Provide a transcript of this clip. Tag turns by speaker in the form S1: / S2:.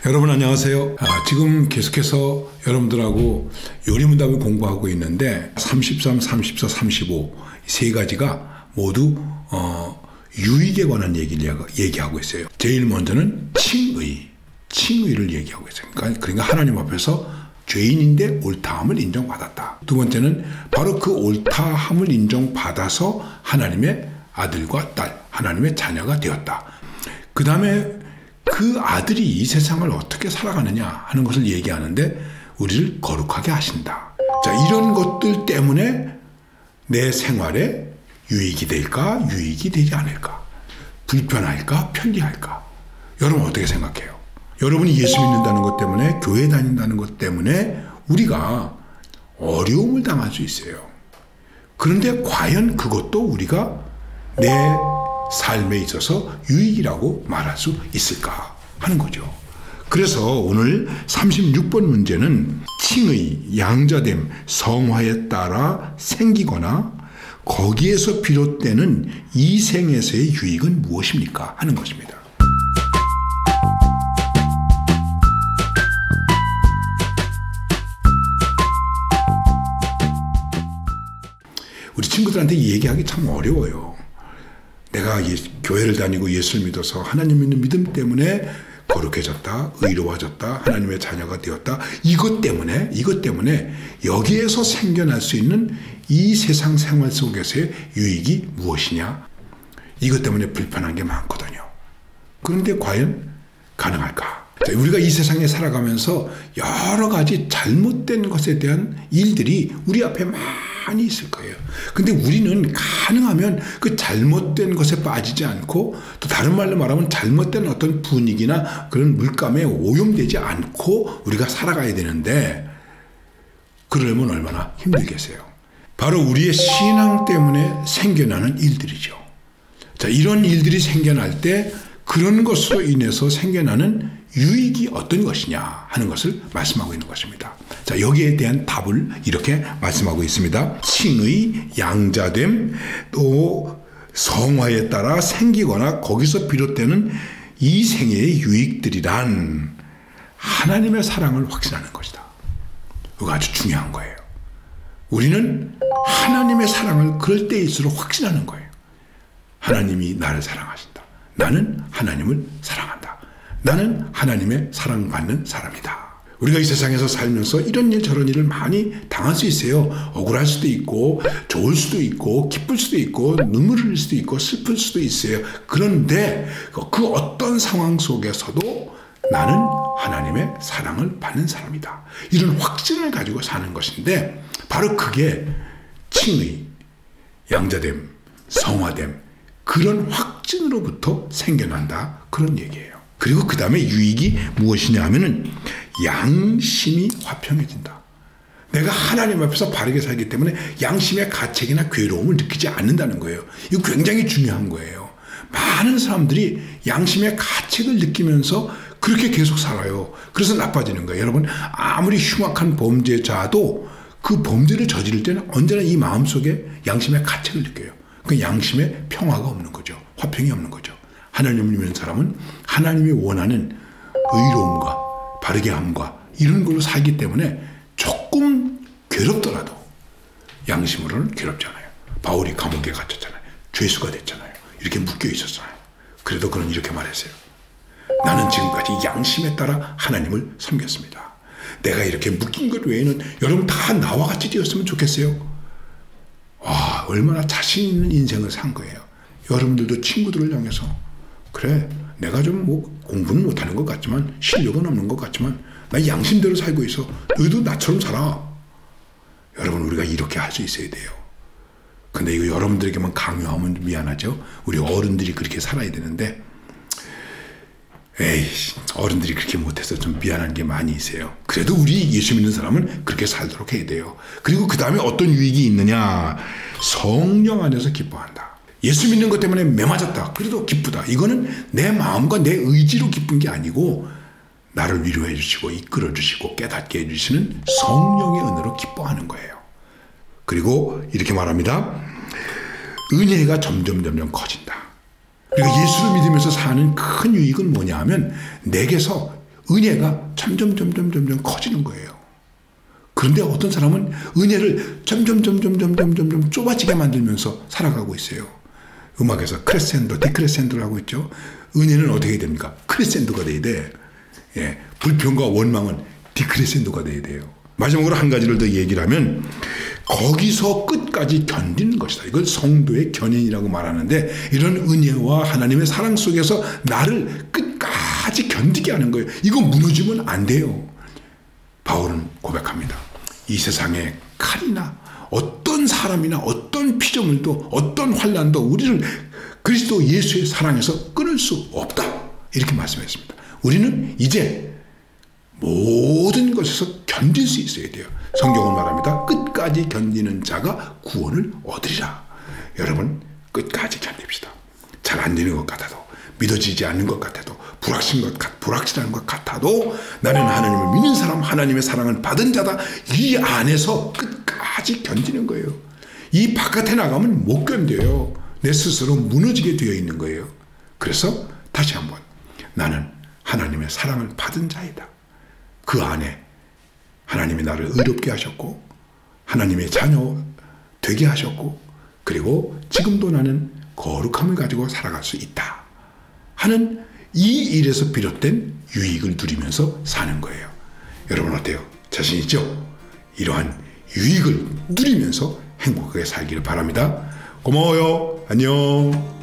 S1: 여러분 안녕하세요. 지금 계속해서 여러분들하고 요리문답을 공부하고 있는데 33, 34, 35 세 가지가 모두 유익에 관한 얘기를 얘기하고 있어요. 제일 먼저는 칭의를 얘기하고 있어요. 그러니까 하나님 앞에서 죄인인데 옳다함을 인정받았다. 두 번째는 바로 그 옳다함을 인정받아서 하나님의 아들과 딸, 하나님의 자녀가 되었다. 그 다음에 그 아들이 이 세상을 어떻게 살아가느냐 하는 것을 얘기하는데 우리를 거룩하게 하신다. 자, 이런 것들 때문에 내 생활에 유익이 될까, 유익이 되지 않을까, 불편할까, 편리할까. 여러분 어떻게 생각해요? 여러분이 예수 믿는다는 것 때문에, 교회 다닌다는 것 때문에 우리가 어려움을 당할 수 있어요. 그런데 과연 그것도 우리가 내 삶에 있어서 유익이라고 말할 수 있을까 하는 거죠. 그래서 오늘 36번 문제는 칭의, 양자됨, 성화에 따라 생기거나 거기에서 비롯되는 이 생에서의 유익은 무엇입니까? 하는 것입니다. 우리 친구들한테 얘기하기 참 어려워요. 내가 교회를 다니고 예수를 믿어서 하나님 믿는 믿음 때문에 거룩해졌다, 의로워졌다, 하나님의 자녀가 되었다. 이것 때문에 여기에서 생겨날 수 있는 이 세상 생활 속에서의 유익이 무엇이냐? 이것 때문에 불편한 게 많거든요. 그런데 과연 가능할까? 자, 우리가 이 세상에 살아가면서 여러 가지 잘못된 것에 대한 일들이 우리 앞에 많이 있을 거예요. 근데 우리는 가능하면 그 잘못된 것에 빠지지 않고, 또 다른 말로 말하면 잘못된 어떤 분위기나 그런 물감에 오염되지 않고 우리가 살아가야 되는데, 그러려면 얼마나 힘들겠어요. 바로 우리의 신앙 때문에 생겨나는 일들이죠. 자, 이런 일들이 생겨날 때 그런 것으로 인해서 생겨나는 유익이 어떤 것이냐 하는 것을 말씀하고 있는 것입니다. 자, 여기에 대한 답을 이렇게 말씀하고 있습니다. 칭의, 양자됨, 또 성화에 따라 생기거나 거기서 비롯되는 이 생애의 유익들이란 하나님의 사랑을 확신하는 것이다. 이거 아주 중요한 거예요. 우리는 하나님의 사랑을 그럴 때일수록 확신하는 거예요. 하나님이 나를 사랑하신다. 나는 하나님을 사랑한다. 나는 하나님의 사랑받는 사람이다. 우리가 이 세상에서 살면서 이런 일 저런 일을 많이 당할 수 있어요. 억울할 수도 있고, 좋을 수도 있고, 기쁠 수도 있고, 눈물 흘릴 수도 있고, 슬플 수도 있어요. 그런데 그 어떤 상황 속에서도 나는 하나님의 사랑을 받는 사람이다. 이런 확신을 가지고 사는 것인데, 바로 그게 칭의, 양자됨, 성화됨, 그런 확신으로부터 생겨난다. 그런 얘기예요. 그리고 그 다음에 유익이 무엇이냐 하면은 양심이 화평해진다. 내가 하나님 앞에서 바르게 살기 때문에 양심의 가책이나 괴로움을 느끼지 않는다는 거예요. 이거 굉장히 중요한 거예요. 많은 사람들이 양심의 가책을 느끼면서 그렇게 계속 살아요. 그래서 나빠지는 거예요. 여러분, 아무리 흉악한 범죄자도 그 범죄를 저지를 때는 언제나 이 마음속에 양심의 가책을 느껴요. 그 양심의 평화가 없는 거죠. 화평이 없는 거죠. 하나님을 믿는 사람은 하나님이 원하는 의로움과 바르게 함과 이런 걸로 살기 때문에 조금 괴롭더라도 양심으로는 괴롭잖아요. 바울이 감옥에 갇혔잖아요. 죄수가 됐잖아요. 이렇게 묶여 있었잖아요. 그래도 그는 이렇게 말했어요. 나는 지금까지 양심에 따라 하나님을 섬겼습니다. 내가 이렇게 묶인 것 외에는 여러분 다 나와 같이 되었으면 좋겠어요. 와, 얼마나 자신 있는 인생을 산 거예요. 여러분들도 친구들을 향해서 그래, 내가 좀 공부는 못하는 것 같지만, 실력은 없는 것 같지만, 나 양심대로 살고 있어. 너희도 나처럼 살아. 여러분, 우리가 이렇게 할 수 있어야 돼요. 근데 이거 여러분들에게만 강요하면 미안하죠. 우리 어른들이 그렇게 살아야 되는데, 에이, 어른들이 그렇게 못해서 좀 미안한 게 많이 있어요. 그래도 우리 예수 믿는 사람은 그렇게 살도록 해야 돼요. 그리고 그 다음에 어떤 유익이 있느냐? 성령 안에서 기뻐한다. 예수 믿는 것 때문에 매 맞았다. 그래도 기쁘다. 이거는 내 마음과 내 의지로 기쁜 게 아니고 나를 위로해 주시고 이끌어 주시고 깨닫게 해주시는 성령의 은혜로 기뻐하는 거예요. 그리고 이렇게 말합니다. 은혜가 점점 커진다. 그러니까 예수를 믿으면서 사는 큰 유익은 뭐냐 하면 내게서 은혜가 점점 커지는 거예요. 그런데 어떤 사람은 은혜를 점점 좁아지게 만들면서 살아가고 있어요. 음악에서 크레센도, 디크레센도를 하고 있죠. 은혜는 어떻게 됩니까? 크레센도가 돼야 돼. 예, 불평과 원망은 디크레센도가 돼야 돼요. 마지막으로 한 가지를 더 얘기를 하면 거기서 끝까지 견디는 것이다. 이걸 성도의 견인이라고 말하는데 이런 은혜와 하나님의 사랑 속에서 나를 끝까지 견디게 하는 거예요. 이거 무너지면 안 돼요. 바울은 고백합니다. 이 세상에 칼이나 어떤 사람이나 어떤 피조물도 어떤 환난도 우리를 그리스도 예수의 사랑에서 끊을 수 없다. 이렇게 말씀했습니다. 우리는 이제 모든 것에서 견딜 수 있어야 돼요. 성경은 말합니다. 끝까지 견디는 자가 구원을 얻으리라. 여러분 끝까지 견딥시다. 잘 안 되는 것 같아도 믿어지지 않는 것 같아도 불확실한 것 같아도 나는 하나님을 믿는 사람, 하나님의 사랑을 받은 자다. 이 안에서 끝까지 견디는 거예요. 이 바깥에 나가면 못 견뎌요. 내 스스로 무너지게 되어 있는 거예요. 그래서 다시 한번 나는 하나님의 사랑을 받은 자이다. 그 안에 하나님이 나를 의롭게 하셨고 하나님의 자녀 되게 하셨고 그리고 지금도 나는 거룩함을 가지고 살아갈 수 있다 하는 이 일에서 비롯된 유익을 누리면서 사는 거예요. 여러분 어때요? 자신 있죠? 이러한 유익을 누리면서 행복하게 살기를 바랍니다. 고마워요. 안녕.